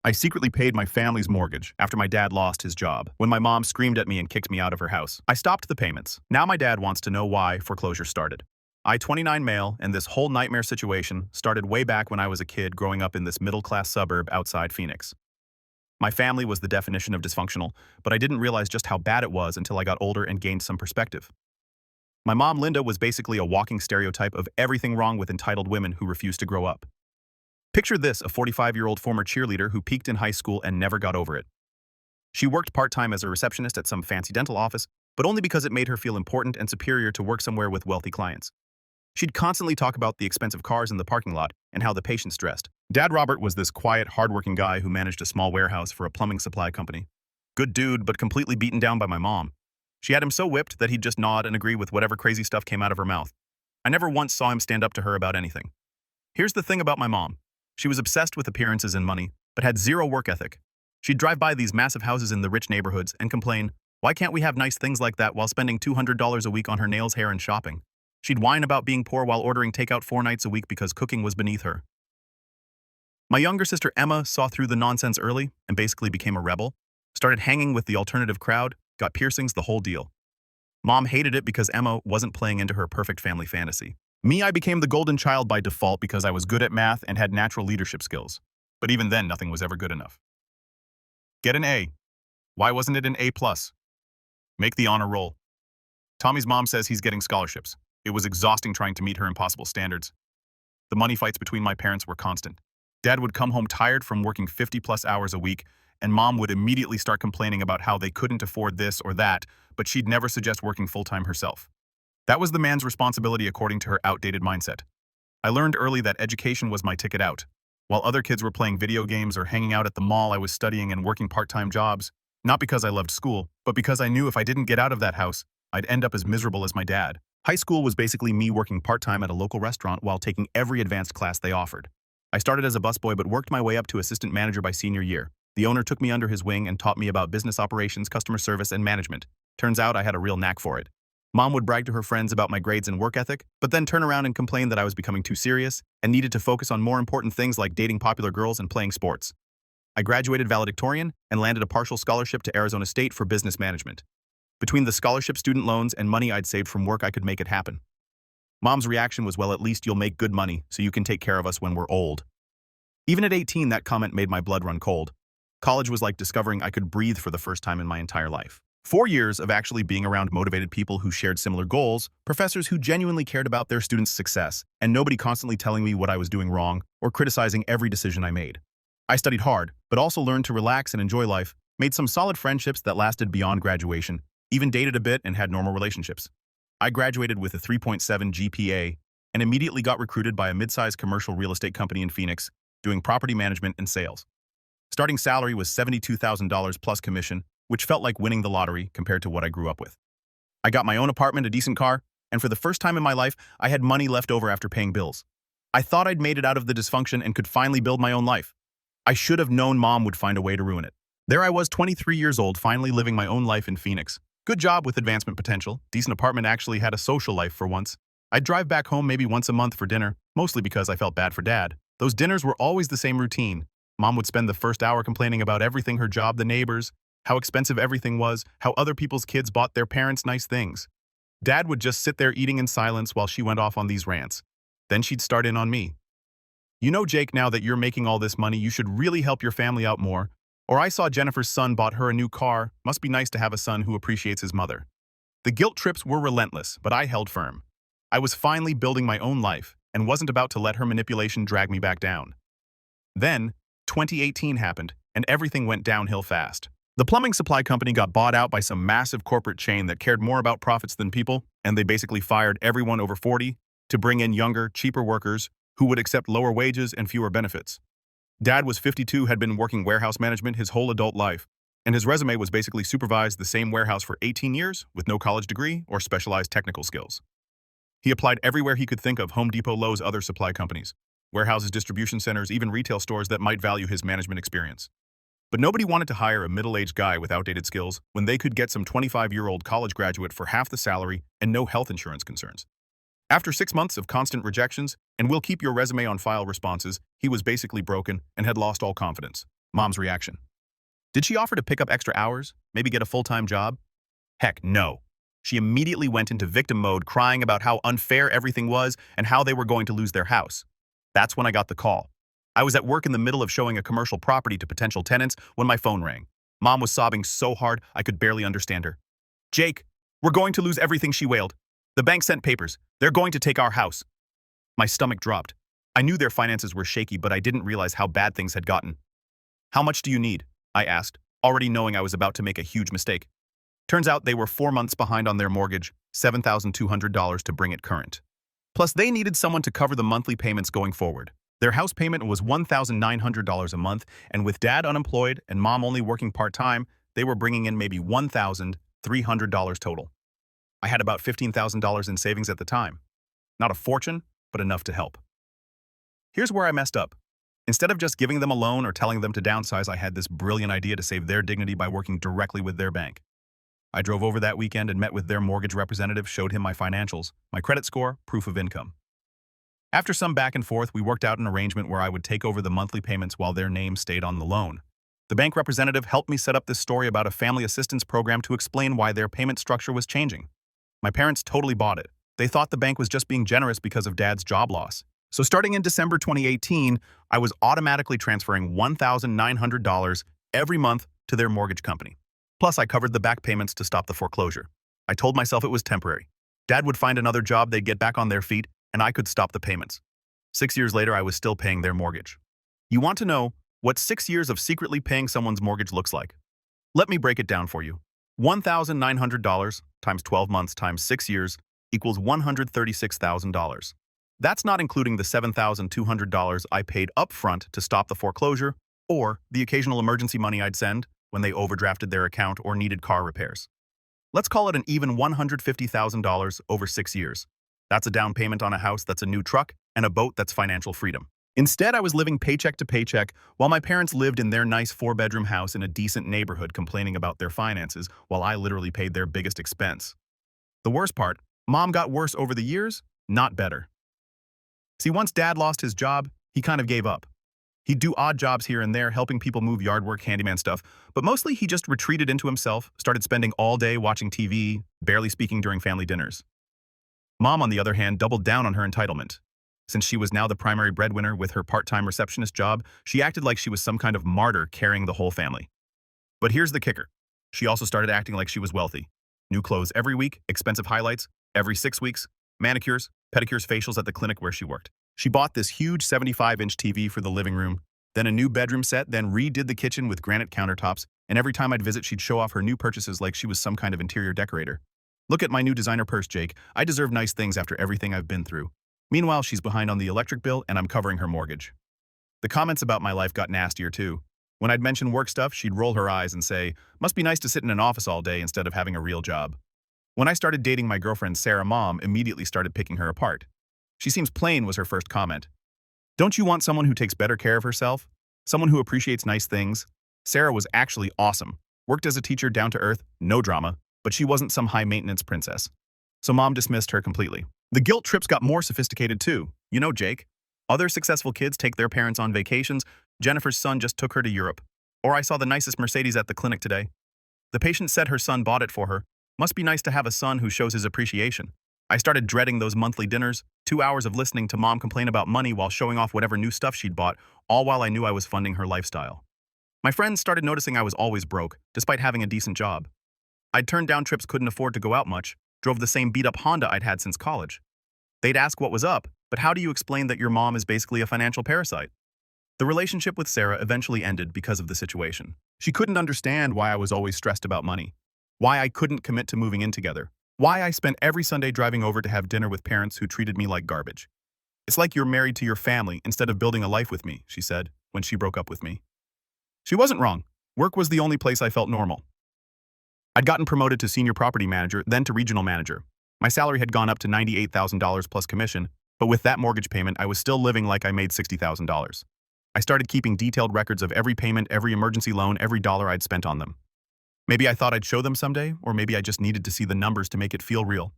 I secretly paid my family's mortgage after my dad lost his job, when my mom screamed at me and kicked me out of her house. I stopped the payments. Now my dad wants to know why foreclosure started. I, 29 male, and this whole nightmare situation started way back when I was a kid growing up in this middle-class suburb outside Phoenix. My family was the definition of dysfunctional, but I didn't realize just how bad it was until I got older and gained some perspective. My mom, Linda, was basically a walking stereotype of everything wrong with entitled women who refuse to grow up. Picture this, a 45-year-old former cheerleader who peaked in high school and never got over it. She worked part-time as a receptionist at some fancy dental office, but only because it made her feel important and superior to work somewhere with wealthy clients. She'd constantly talk about the expensive cars in the parking lot and how the patients dressed. Dad Robert was this quiet, hardworking guy who managed a small warehouse for a plumbing supply company. Good dude, but completely beaten down by my mom. She had him so whipped that he'd just nod and agree with whatever crazy stuff came out of her mouth. I never once saw him stand up to her about anything. Here's the thing about my mom. She was obsessed with appearances and money, but had zero work ethic. She'd drive by these massive houses in the rich neighborhoods and complain, why can't we have nice things like that while spending $200 a week on her nails, hair, and shopping? She'd whine about being poor while ordering takeout 4 nights a week because cooking was beneath her. My younger sister Emma saw through the nonsense early and basically became a rebel, started hanging with the alternative crowd, got piercings, the whole deal. Mom hated it because Emma wasn't playing into her perfect family fantasy. Me, I became the golden child by default because I was good at math and had natural leadership skills. But even then, nothing was ever good enough. Get an A. Why wasn't it an A+? Make the honor roll. Tommy's mom says he's getting scholarships. It was exhausting trying to meet her impossible standards. The money fights between my parents were constant. Dad would come home tired from working 50+ hours a week, and Mom would immediately start complaining about how they couldn't afford this or that, but she'd never suggest working full-time herself. That was the man's responsibility according to her outdated mindset. I learned early that education was my ticket out. While other kids were playing video games or hanging out at the mall, I was studying and working part-time jobs, not because I loved school, but because I knew if I didn't get out of that house, I'd end up as miserable as my dad. High school was basically me working part-time at a local restaurant while taking every advanced class they offered. I started as a busboy but worked my way up to assistant manager by senior year. The owner took me under his wing and taught me about business operations, customer service, and management. Turns out I had a real knack for it. Mom would brag to her friends about my grades and work ethic, but then turn around and complain that I was becoming too serious and needed to focus on more important things like dating popular girls and playing sports. I graduated valedictorian and landed a partial scholarship to Arizona State for business management. Between the scholarship, student loans, and money I'd saved from work, I could make it happen. Mom's reaction was, well, at least you'll make good money so you can take care of us when we're old. Even at 18, that comment made my blood run cold. College was like discovering I could breathe for the first time in my entire life. 4 years of actually being around motivated people who shared similar goals, professors who genuinely cared about their students' success, and nobody constantly telling me what I was doing wrong or criticizing every decision I made. I studied hard, but also learned to relax and enjoy life, made some solid friendships that lasted beyond graduation, even dated a bit and had normal relationships. I graduated with a 3.7 GPA and immediately got recruited by a mid-sized commercial real estate company in Phoenix, doing property management and sales. Starting salary was $72,000 plus commission, which felt like winning the lottery compared to what I grew up with. I got my own apartment, a decent car, and for the first time in my life, I had money left over after paying bills. I thought I'd made it out of the dysfunction and could finally build my own life. I should have known Mom would find a way to ruin it. There I was, 23 years old, finally living my own life in Phoenix. Good job with advancement potential, decent apartment, actually had a social life for once. I'd drive back home maybe once a month for dinner, mostly because I felt bad for Dad. Those dinners were always the same routine. Mom would spend the first hour complaining about everything, her job, the neighbors, how expensive everything was, how other people's kids bought their parents nice things. Dad would just sit there eating in silence while she went off on these rants. Then she'd start in on me. You know, Jake, now that you're making all this money, you should really help your family out more. Or I saw Jennifer's son bought her a new car. Must be nice to have a son who appreciates his mother. The guilt trips were relentless, but I held firm. I was finally building my own life and wasn't about to let her manipulation drag me back down. Then, 2018 happened, and everything went downhill fast. The plumbing supply company got bought out by some massive corporate chain that cared more about profits than people, and they basically fired everyone over 40 to bring in younger, cheaper workers who would accept lower wages and fewer benefits. Dad was 52, had been working warehouse management his whole adult life, and his resume was basically supervised the same warehouse for 18 years with no college degree or specialized technical skills. He applied everywhere he could think of: Home Depot, Lowe's, other supply companies, warehouses, distribution centers, even retail stores that might value his management experience. But nobody wanted to hire a middle-aged guy with outdated skills when they could get some 25-year-old college graduate for half the salary and no health insurance concerns. After 6 months of constant rejections and "we'll keep your resume on file" responses, he was basically broken and had lost all confidence. Mom's reaction. Did she offer to pick up extra hours? Maybe get a full-time job? Heck, no. She immediately went into victim mode, crying about how unfair everything was and how they were going to lose their house. That's when I got the call. I was at work in the middle of showing a commercial property to potential tenants when my phone rang. Mom was sobbing so hard I could barely understand her. Jake, we're going to lose everything, she wailed. The bank sent papers. They're going to take our house. My stomach dropped. I knew their finances were shaky, but I didn't realize how bad things had gotten. How much do you need? I asked, already knowing I was about to make a huge mistake. Turns out they were 4 months behind on their mortgage, $7,200 to bring it current. Plus, they needed someone to cover the monthly payments going forward. Their house payment was $1,900 a month, and with Dad unemployed and Mom only working part-time, they were bringing in maybe $1,300 total. I had about $15,000 in savings at the time. Not a fortune, but enough to help. Here's where I messed up. Instead of just giving them a loan or telling them to downsize, I had this brilliant idea to save their dignity by working directly with their bank. I drove over that weekend and met with their mortgage representative, showed him my financials, my credit score, proof of income. After some back and forth, we worked out an arrangement where I would take over the monthly payments while their name stayed on the loan. The bank representative helped me set up this story about a family assistance program to explain why their payment structure was changing. My parents totally bought it. They thought the bank was just being generous because of Dad's job loss. So starting in December 2018, I was automatically transferring $1,900 every month to their mortgage company. Plus, I covered the back payments to stop the foreclosure. I told myself it was temporary. Dad would find another job, they'd get back on their feet, and I could stop the payments. 6 years later, I was still paying their mortgage. You want to know what 6 years of secretly paying someone's mortgage looks like? Let me break it down for you. $1,900 times 12 months times 6 years equals $136,000. That's not including the $7,200 I paid up front to stop the foreclosure or the occasional emergency money I'd send when they overdrafted their account or needed car repairs. Let's call it an even $150,000 over 6 years. That's a down payment on a house that's a new truck and a boat that's financial freedom. Instead, I was living paycheck to paycheck while my parents lived in their nice 4-bedroom house in a decent neighborhood complaining about their finances while I literally paid their biggest expense. The worst part, Mom got worse over the years, not better. See, once Dad lost his job, he kind of gave up. He'd do odd jobs here and there, helping people move yard work, handyman stuff, but mostly he just retreated into himself, started spending all day watching TV, barely speaking during family dinners. Mom, on the other hand, doubled down on her entitlement. Since she was now the primary breadwinner with her part-time receptionist job, she acted like she was some kind of martyr carrying the whole family. But here's the kicker. She also started acting like she was wealthy. New clothes every week, expensive highlights, every 6 weeks, manicures, pedicures, facials at the clinic where she worked. She bought this huge 75-inch TV for the living room, then a new bedroom set, then redid the kitchen with granite countertops, and every time I'd visit, she'd show off her new purchases like she was some kind of interior decorator. Look at my new designer purse, Jake. I deserve nice things after everything I've been through. Meanwhile, she's behind on the electric bill and I'm covering her mortgage. The comments about my life got nastier too. When I'd mention work stuff, she'd roll her eyes and say, "Must be nice to sit in an office all day instead of having a real job." When I started dating my girlfriend Sarah, Mom immediately started picking her apart. "She seems plain," was her first comment. "Don't you want someone who takes better care of herself? Someone who appreciates nice things?" Sarah was actually awesome. Worked as a teacher, down to earth, no drama, but she wasn't some high-maintenance princess. So Mom dismissed her completely. The guilt trips got more sophisticated too. You know, Jake. Other successful kids take their parents on vacations. Jennifer's son just took her to Europe. Or I saw the nicest Mercedes at the clinic today. The patient said her son bought it for her. Must be nice to have a son who shows his appreciation. I started dreading those monthly dinners, 2 hours of listening to Mom complain about money while showing off whatever new stuff she'd bought, all while I knew I was funding her lifestyle. My friends started noticing I was always broke, despite having a decent job. I'd turned down trips, couldn't afford to go out much, drove the same beat-up Honda I'd had since college. They'd ask what was up, but how do you explain that your mom is basically a financial parasite? The relationship with Sarah eventually ended because of the situation. She couldn't understand why I was always stressed about money, why I couldn't commit to moving in together, why I spent every Sunday driving over to have dinner with parents who treated me like garbage. "It's like you're married to your family instead of building a life with me," she said, when she broke up with me. She wasn't wrong. Work was the only place I felt normal. I'd gotten promoted to senior property manager, then to regional manager. My salary had gone up to $98,000 plus commission, but with that mortgage payment, I was still living like I made $60,000. I started keeping detailed records of every payment, every emergency loan, every dollar I'd spent on them. Maybe I thought I'd show them someday, or maybe I just needed to see the numbers to make it feel real.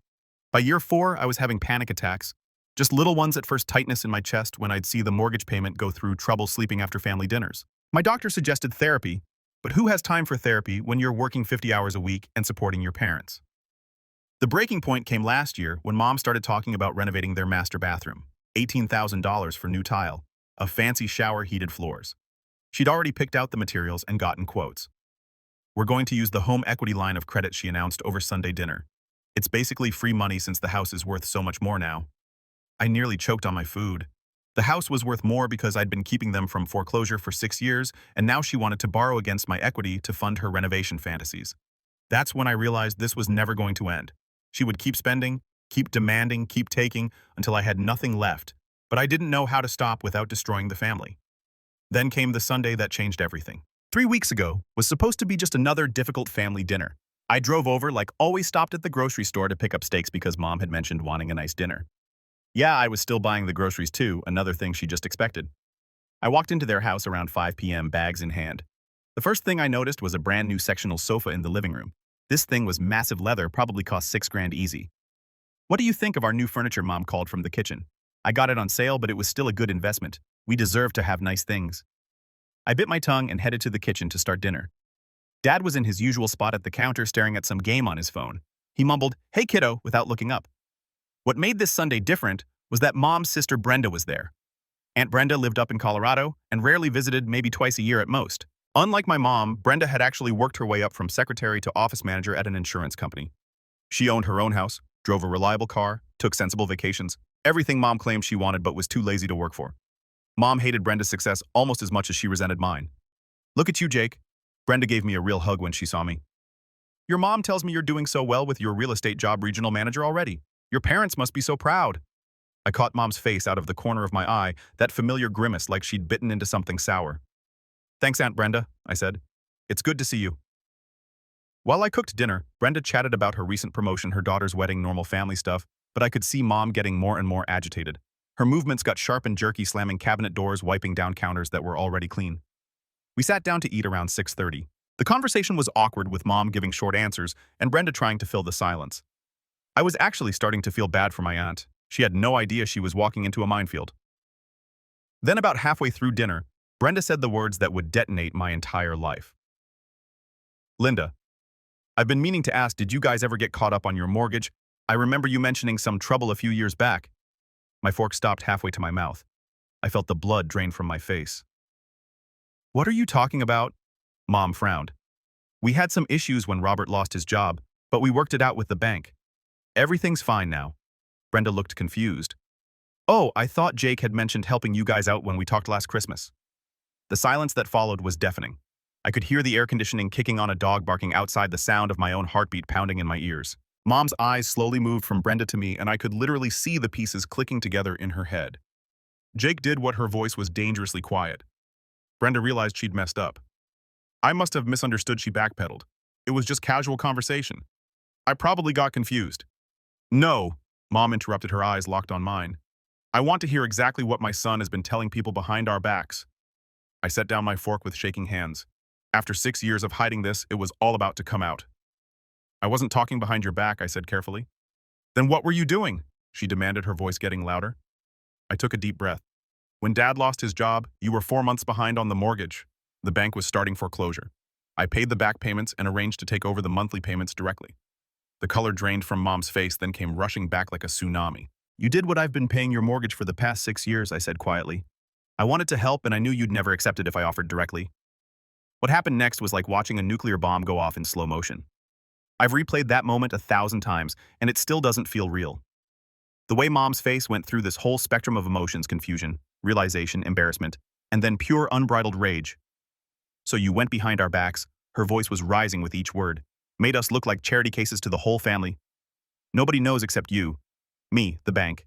By year 4, I was having panic attacks. Just little ones at first, tightness in my chest when I'd see the mortgage payment go through, trouble sleeping after family dinners. My doctor suggested therapy, but who has time for therapy when you're working 50 hours a week and supporting your parents? The breaking point came last year when Mom started talking about renovating their master bathroom. $18,000 for new tile, a fancy shower, heated floors. She'd already picked out the materials and gotten quotes. We're going to use the home equity line of credit, she announced over Sunday dinner. It's basically free money since the house is worth so much more now. I nearly choked on my food. The house was worth more because I'd been keeping them from foreclosure for 6 years, and now she wanted to borrow against my equity to fund her renovation fantasies. That's when I realized this was never going to end. She would keep spending, keep demanding, keep taking, until I had nothing left, but I didn't know how to stop without destroying the family. Then came the Sunday that changed everything. 3 weeks ago was supposed to be just another difficult family dinner. I drove over, like always, stopped at the grocery store to pick up steaks because Mom had mentioned wanting a nice dinner. Yeah, I was still buying the groceries too, another thing she just expected. I walked into their house around 5 p.m., bags in hand. The first thing I noticed was a brand new sectional sofa in the living room. This thing was massive leather, probably cost $6,000 easy. What do you think of our new furniture? Mom called from the kitchen. I got it on sale, but it was still a good investment. We deserve to have nice things. I bit my tongue and headed to the kitchen to start dinner. Dad was in his usual spot at the counter staring at some game on his phone. He mumbled, "Hey kiddo," without looking up. What made this Sunday different was that Mom's sister Brenda was there. Aunt Brenda lived up in Colorado and rarely visited, maybe twice a year at most. Unlike my mom, Brenda had actually worked her way up from secretary to office manager at an insurance company. She owned her own house, drove a reliable car, took sensible vacations, everything Mom claimed she wanted but was too lazy to work for. Mom hated Brenda's success almost as much as she resented mine. "Look at you, Jake." Brenda gave me a real hug when she saw me. "Your mom tells me you're doing so well with your real estate job, regional manager already. Your parents must be so proud." I caught Mom's face out of the corner of my eye, that familiar grimace like she'd bitten into something sour. "Thanks, Aunt Brenda," I said. "It's good to see you." While I cooked dinner, Brenda chatted about her recent promotion, her daughter's wedding, normal family stuff, but I could see Mom getting more and more agitated. Her movements got sharp and jerky, slamming cabinet doors, wiping down counters that were already clean. We sat down to eat around 6:30. The conversation was awkward, with Mom giving short answers and Brenda trying to fill the silence. I was actually starting to feel bad for my aunt. She had no idea she was walking into a minefield. Then about halfway through dinner, Brenda said the words that would detonate my entire life. "Linda, I've been meaning to ask, did you guys ever get caught up on your mortgage? I remember you mentioning some trouble a few years back." My fork stopped halfway to my mouth. I felt the blood drain from my face. "What are you talking about?" Mom frowned. "We had some issues when Robert lost his job, but we worked it out with the bank. Everything's fine now." Brenda looked confused. "Oh, I thought Jake had mentioned helping you guys out when we talked last Christmas." The silence that followed was deafening. I could hear the air conditioning kicking on, a dog barking outside, the sound of my own heartbeat pounding in my ears. Mom's eyes slowly moved from Brenda to me, and I could literally see the pieces clicking together in her head. Jake did what. Her voice was dangerously quiet. Brenda realized she'd messed up. "I must have misunderstood," she backpedaled. "It was just casual conversation. I probably got confused." "No," Mom interrupted, her eyes locked on mine. "I want to hear exactly what my son has been telling people behind our backs." I set down my fork with shaking hands. After 6 years of hiding this, it was all about to come out. "I wasn't talking behind your back," I said carefully. "Then what were you doing?" she demanded, her voice getting louder. I took a deep breath. "When Dad lost his job, you were 4 months behind on the mortgage. The bank was starting foreclosure. I paid the back payments and arranged to take over the monthly payments directly." The color drained from Mom's face, then came rushing back like a tsunami. "You did what I've been paying your mortgage for the past 6 years," I said quietly. "I wanted to help, and I knew you'd never accept it if I offered directly." What happened next was like watching a nuclear bomb go off in slow motion. I've replayed that moment 1,000 times, and it still doesn't feel real. The way Mom's face went through this whole spectrum of emotions: confusion, realization, embarrassment, and then pure unbridled rage. "So you went behind our backs," her voice was rising with each word. "Made us look like charity cases to the whole family. Nobody knows except you, me, the bank,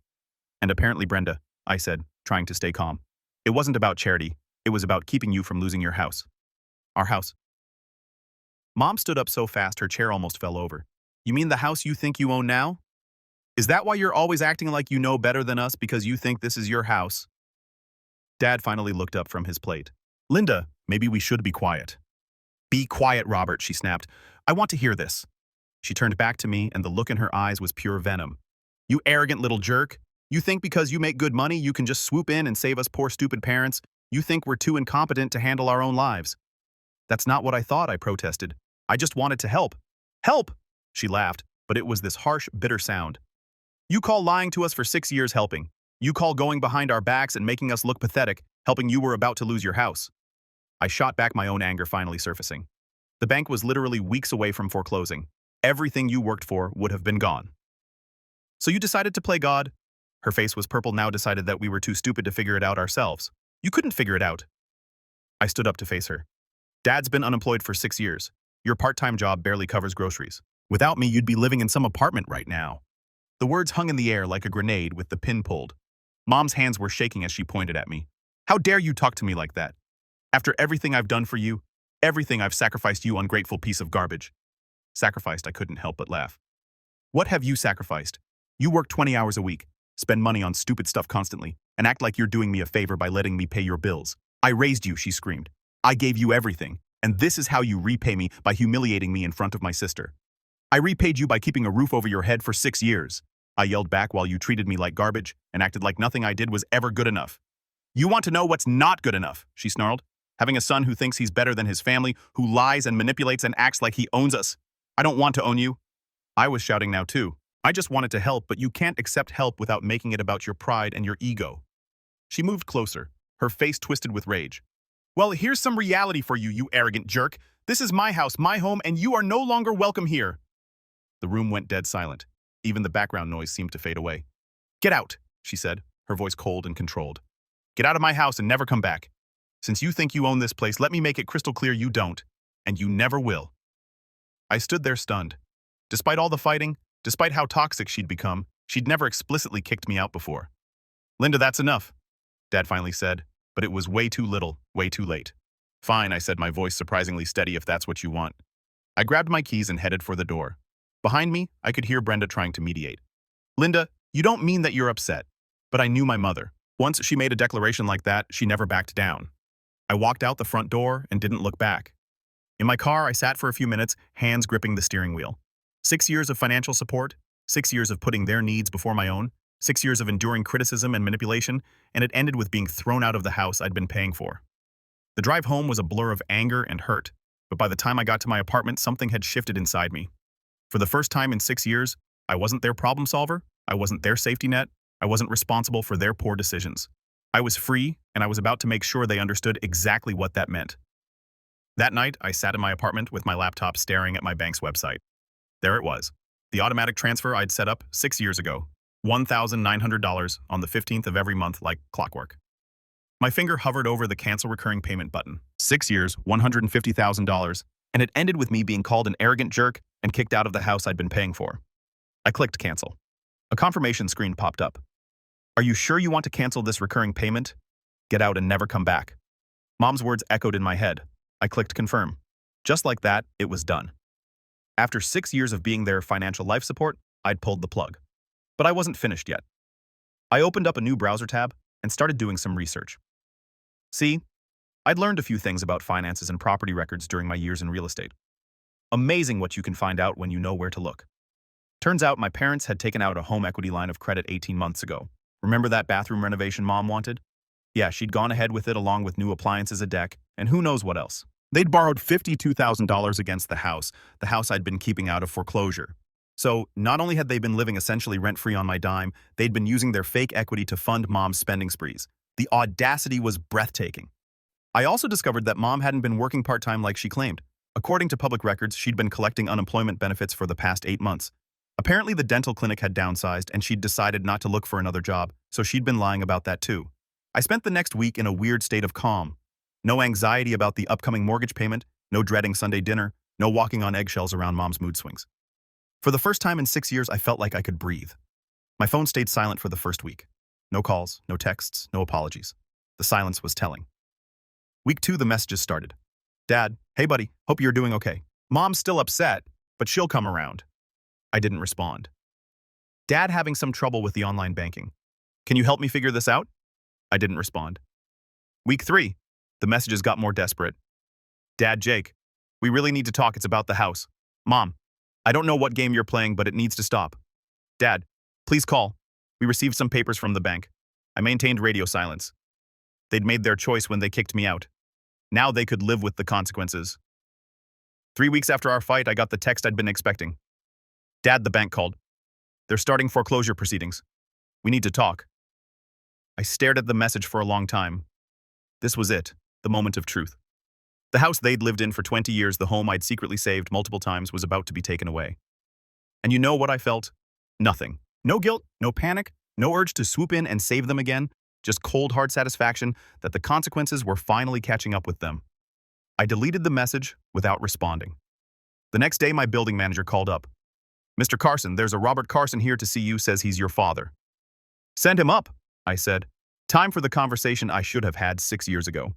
and apparently Brenda," I said, trying to stay calm. "It wasn't about charity. It was about keeping you from losing your house. Our house." Mom stood up so fast her chair almost fell over. "You mean the house you think you own now? Is that why you're always acting like you know better than us, because you think this is your house?" Dad finally looked up from his plate. "Linda, maybe we should be quiet." "Be quiet, Robert," she snapped. "I want to hear this." She turned back to me, and the look in her eyes was pure venom. "You arrogant little jerk. You think because you make good money you can just swoop in and save us poor stupid parents? You think we're too incompetent to handle our own lives. That's not what I thought, I protested. I just wanted to help. Help! She laughed, but it was this harsh, bitter sound. You call lying to us for 6 years helping. You call going behind our backs and making us look pathetic, helping you were about to lose your house. I shot back, my own anger finally surfacing. The bank was literally weeks away from foreclosing. Everything you worked for would have been gone. So you decided to play God? Her face was purple, now decided that we were too stupid to figure it out ourselves. You couldn't figure it out. I stood up to face her. Dad's been unemployed for 6 years. Your part-time job barely covers groceries. Without me, you'd be living in some apartment right now. The words hung in the air like a grenade with the pin pulled. Mom's hands were shaking as she pointed at me. How dare you talk to me like that? After everything I've done for you, everything I've sacrificed, you ungrateful piece of garbage. Sacrificed, I couldn't help but laugh. What have you sacrificed? You work 20 hours a week, spend money on stupid stuff constantly, and act like you're doing me a favor by letting me pay your bills. I raised you, she screamed. I gave you everything, and this is how you repay me, by humiliating me in front of my sister. I repaid you by keeping a roof over your head for 6 years. I yelled back while you treated me like garbage and acted like nothing I did was ever good enough. You want to know what's not good enough, she snarled. Having a son who thinks he's better than his family, who lies and manipulates and acts like he owns us. I don't want to own you. I was shouting now too. I just wanted to help, but you can't accept help without making it about your pride and your ego. She moved closer, her face twisted with rage. Well, here's some reality for you, you arrogant jerk. This is my house, my home, and you are no longer welcome here. The room went dead silent. Even the background noise seemed to fade away. Get out, she said, her voice cold and controlled. Get out of my house and never come back. Since you think you own this place, let me make it crystal clear you don't, and you never will. I stood there stunned. Despite all the fighting, despite how toxic she'd become, she'd never explicitly kicked me out before. Linda, that's enough, Dad finally said, but it was way too little, way too late. Fine, I said, my voice surprisingly steady, if that's what you want. I grabbed my keys and headed for the door. Behind me, I could hear Brenda trying to mediate. Linda, you don't mean that you're upset. But I knew my mother. Once she made a declaration like that, she never backed down. I walked out the front door and didn't look back. In my car, I sat for a few minutes, hands gripping the steering wheel. 6 years of financial support, 6 years of putting their needs before my own, 6 years of enduring criticism and manipulation, and it ended with being thrown out of the house I'd been paying for. The drive home was a blur of anger and hurt, but by the time I got to my apartment, something had shifted inside me. For the first time in 6 years, I wasn't their problem solver, I wasn't their safety net, I wasn't responsible for their poor decisions. I was free, and I was about to make sure they understood exactly what that meant. That night, I sat in my apartment with my laptop staring at my bank's website. There it was, the automatic transfer I'd set up 6 years ago, $1,900 on the 15th of every month like clockwork. My finger hovered over the cancel recurring payment button. 6 years, $150,000, and it ended with me being called an arrogant jerk and kicked out of the house I'd been paying for. I clicked cancel. A confirmation screen popped up. Are you sure you want to cancel this recurring payment? Get out and never come back. Mom's words echoed in my head. I clicked confirm. Just like that, it was done. After 6 years of being their financial life support, I'd pulled the plug. But I wasn't finished yet. I opened up a new browser tab and started doing some research. See, I'd learned a few things about finances and property records during my years in real estate. Amazing what you can find out when you know where to look. Turns out my parents had taken out a home equity line of credit 18 months ago. Remember that bathroom renovation Mom wanted? Yeah, she'd gone ahead with it along with new appliances, a deck, and who knows what else. They'd borrowed $52,000 against the house I'd been keeping out of foreclosure. So, not only had they been living essentially rent-free on my dime, they'd been using their fake equity to fund Mom's spending sprees. The audacity was breathtaking. I also discovered that Mom hadn't been working part-time like she claimed. According to public records, she'd been collecting unemployment benefits for the past 8 months. Apparently, the dental clinic had downsized and she'd decided not to look for another job, so she'd been lying about that too. I spent the next week in a weird state of calm. No anxiety about the upcoming mortgage payment, no dreading Sunday dinner, no walking on eggshells around Mom's mood swings. For the first time in 6 years, I felt like I could breathe. My phone stayed silent for the first week. No calls, no texts, no apologies. The silence was telling. Week 2, the messages started. Dad, hey buddy, hope you're doing okay. Mom's still upset, but she'll come around. I didn't respond. Dad having some trouble with the online banking. Can you help me figure this out? I didn't respond. Week 3, the messages got more desperate. Dad, Jake, we really need to talk. It's about the house. Mom, I don't know what game you're playing, but it needs to stop. Dad, please call. We received some papers from the bank. I maintained radio silence. They'd made their choice when they kicked me out. Now they could live with the consequences. 3 weeks after our fight, I got the text I'd been expecting. Dad, the bank called. They're starting foreclosure proceedings. We need to talk. I stared at the message for a long time. This was it, the moment of truth. The house they'd lived in for 20 years, the home I'd secretly saved multiple times, was about to be taken away. And you know what I felt? Nothing. No guilt, no panic, no urge to swoop in and save them again, just cold hard satisfaction that the consequences were finally catching up with them. I deleted the message without responding. The next day, my building manager called up. Mr. Carson, there's a Robert Carson here to see you, says he's your father. Send him up, I said. Time for the conversation I should have had 6 years ago.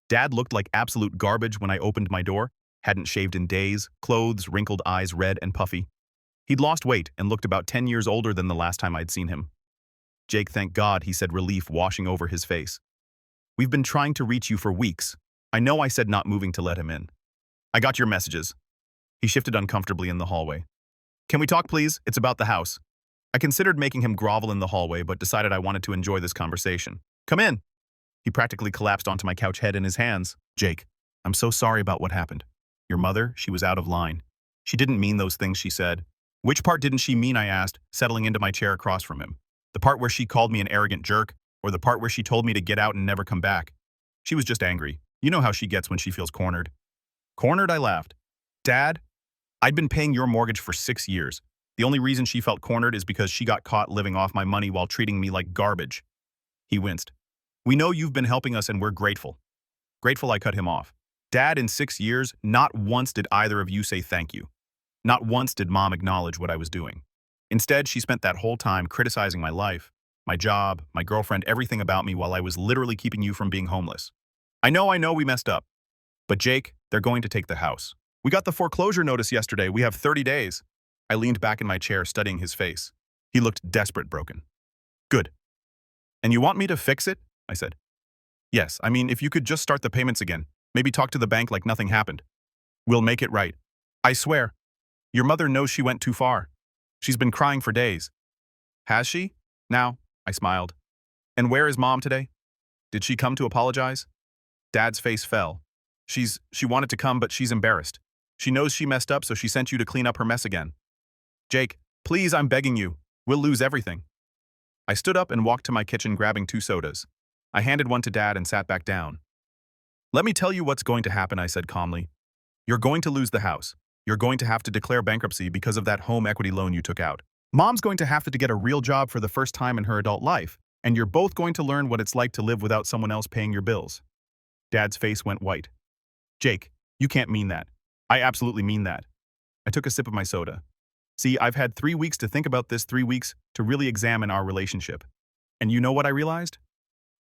Dad looked like absolute garbage when I opened my door, hadn't shaved in days, clothes, wrinkled eyes red and puffy. He'd lost weight and looked about 10 years older than the last time I'd seen him. Jake, thank God, he said, relief washing over his face. We've been trying to reach you for weeks. I know I said not moving to let him in. I got your messages. He shifted uncomfortably in the hallway. Can we talk, please? It's about the house. I considered making him grovel in the hallway, but decided I wanted to enjoy this conversation. Come in. He practically collapsed onto my couch, head in his hands. Jake, I'm so sorry about what happened. Your mother, she was out of line. She didn't mean those things she said. Which part didn't she mean, I asked, settling into my chair across from him. The part where she called me an arrogant jerk, or the part where she told me to get out and never come back? She was just angry. You know how she gets when she feels cornered. Cornered, I laughed. Dad, I'd been paying your mortgage for 6 years. The only reason she felt cornered is because she got caught living off my money while treating me like garbage. He winced. We know you've been helping us and we're grateful. Grateful, I cut him off. Dad, in 6 years, not once did either of you say thank you. Not once did Mom acknowledge what I was doing. Instead, she spent that whole time criticizing my life, my job, my girlfriend, everything about me while I was literally keeping you from being homeless. I know we messed up. But Jake, they're going to take the house. We got the foreclosure notice yesterday. We have 30 days. I leaned back in my chair, studying his face. He looked desperate, broken. Good. And you want me to fix it? I said. Yes, I mean, if you could just start the payments again. Maybe talk to the bank like nothing happened. We'll make it right. I swear. Your mother knows she went too far. She's been crying for days. Has she? Now, I smiled. And where is Mom today? Did she come to apologize? Dad's face fell. She wanted to come, but she's embarrassed. She knows she messed up, so she sent you to clean up her mess again. Jake, please, I'm begging you. We'll lose everything. I stood up and walked to my kitchen, grabbing 2 sodas. I handed one to Dad and sat back down. Let me tell you what's going to happen, I said calmly. You're going to lose the house. You're going to have to declare bankruptcy because of that home equity loan you took out. Mom's going to have to get a real job for the first time in her adult life, and you're both going to learn what it's like to live without someone else paying your bills. Dad's face went white. Jake, you can't mean that. I absolutely mean that. I took a sip of my soda. See, I've had 3 weeks to think about this, 3 weeks to really examine our relationship. And you know what I realized?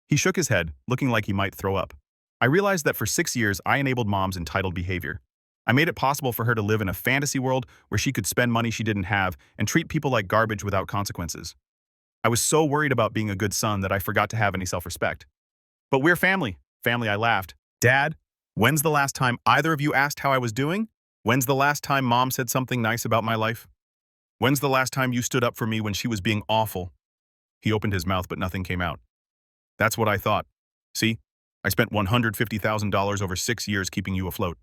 He shook his head, looking like he might throw up. I realized that for 6 years, I enabled Mom's entitled behavior. I made it possible for her to live in a fantasy world where she could spend money she didn't have and treat people like garbage without consequences. I was so worried about being a good son that I forgot to have any self-respect. But we're family. Family, I laughed. Dad, when's the last time either of you asked how I was doing? When's the last time Mom said something nice about my life? When's the last time you stood up for me when she was being awful? He opened his mouth, but nothing came out. That's what I thought. See, I spent $150,000 over 6 years keeping you afloat.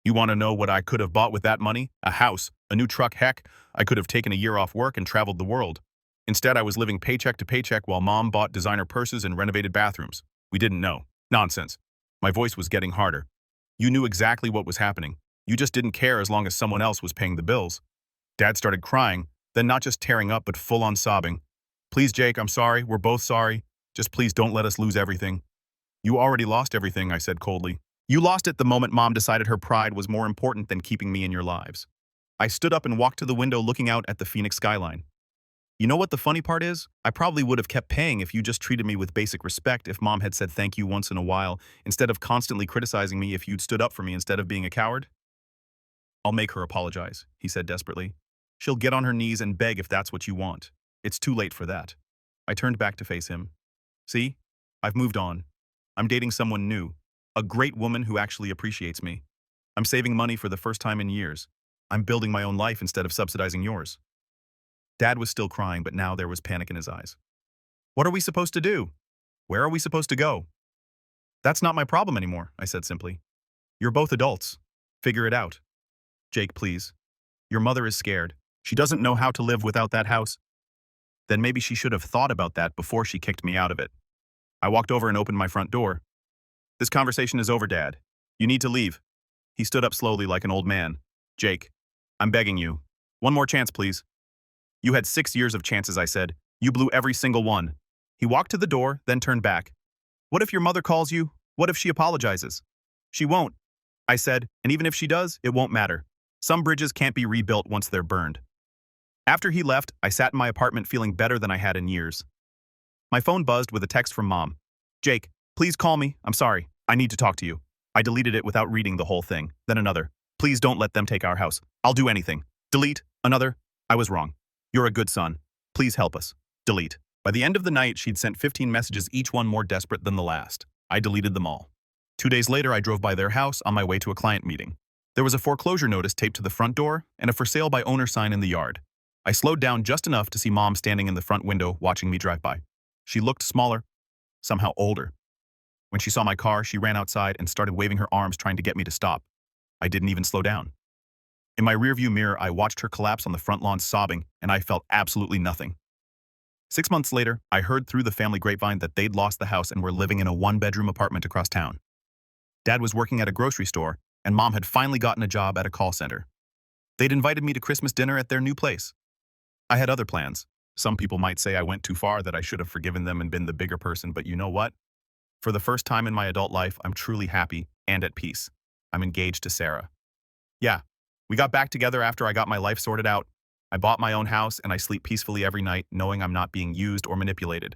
You want to know what I could have bought with that money? A house, a new truck, heck, I could have taken a year off work and traveled the world. Instead, I was living paycheck to paycheck while Mom bought designer purses and renovated bathrooms. We didn't know. Nonsense. My voice was getting harder. You knew exactly what was happening. You just didn't care as long as someone else was paying the bills. Dad started crying, then not just tearing up but full-on sobbing. Please, Jake, I'm sorry. We're both sorry. Just please don't let us lose everything. You already lost everything, I said coldly. You lost it the moment Mom decided her pride was more important than keeping me in your lives. I stood up and walked to the window, looking out at the Phoenix skyline. You know what the funny part is? I probably would have kept paying if you just treated me with basic respect, if Mom had said thank you once in a while, instead of constantly criticizing me, if you'd stood up for me instead of being a coward. I'll make her apologize, he said desperately. She'll get on her knees and beg if that's what you want. It's too late for that. I turned back to face him. See? I've moved on. I'm dating someone new. A great woman who actually appreciates me. I'm saving money for the first time in years. I'm building my own life instead of subsidizing yours. Dad was still crying, but now there was panic in his eyes. What are we supposed to do? Where are we supposed to go? That's not my problem anymore, I said simply. You're both adults. Figure it out. Jake, please. Your mother is scared. She doesn't know how to live without that house. Then maybe she should have thought about that before she kicked me out of it. I walked over and opened my front door. This conversation is over, Dad. You need to leave. He stood up slowly like an old man. Jake, I'm begging you. One more chance, please. You had 6 years of chances, I said. You blew every single one. He walked to the door, then turned back. What if your mother calls you? What if she apologizes? She won't, I said, and even if she does, it won't matter. Some bridges can't be rebuilt once they're burned. After he left, I sat in my apartment feeling better than I had in years. My phone buzzed with a text from Mom. Jake, please call me. I'm sorry. I need to talk to you. I deleted it without reading the whole thing. Then another. Please don't let them take our house. I'll do anything. Delete. Another. I was wrong. You're a good son. Please help us. Delete. By the end of the night, she'd sent 15 messages, each one more desperate than the last. I deleted them all. 2 days later, I drove by their house on my way to a client meeting. There was a foreclosure notice taped to the front door and a for sale by owner sign in the yard. I slowed down just enough to see Mom standing in the front window watching me drive by. She looked smaller, somehow older. When she saw my car, she ran outside and started waving her arms trying to get me to stop. I didn't even slow down. In my rearview mirror, I watched her collapse on the front lawn sobbing, and I felt absolutely nothing. 6 months later, I heard through the family grapevine that they'd lost the house and were living in a one-bedroom apartment across town. Dad was working at a grocery store, and Mom had finally gotten a job at a call center. They'd invited me to Christmas dinner at their new place. I had other plans. Some people might say I went too far, that I should have forgiven them and been the bigger person, but you know what? For the first time in my adult life, I'm truly happy and at peace. I'm engaged to Sarah. Yeah, we got back together after I got my life sorted out. I bought my own house and I sleep peacefully every night knowing I'm not being used or manipulated.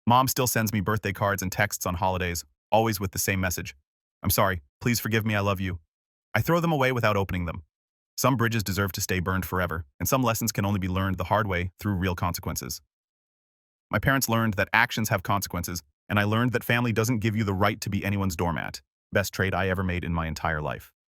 Mom still sends me birthday cards and texts on holidays, always with the same message. I'm sorry, please forgive me, I love you. I throw them away without opening them. Some bridges deserve to stay burned forever, and some lessons can only be learned the hard way through real consequences. My parents learned that actions have consequences, and I learned that family doesn't give you the right to be anyone's doormat. Best trade I ever made in my entire life.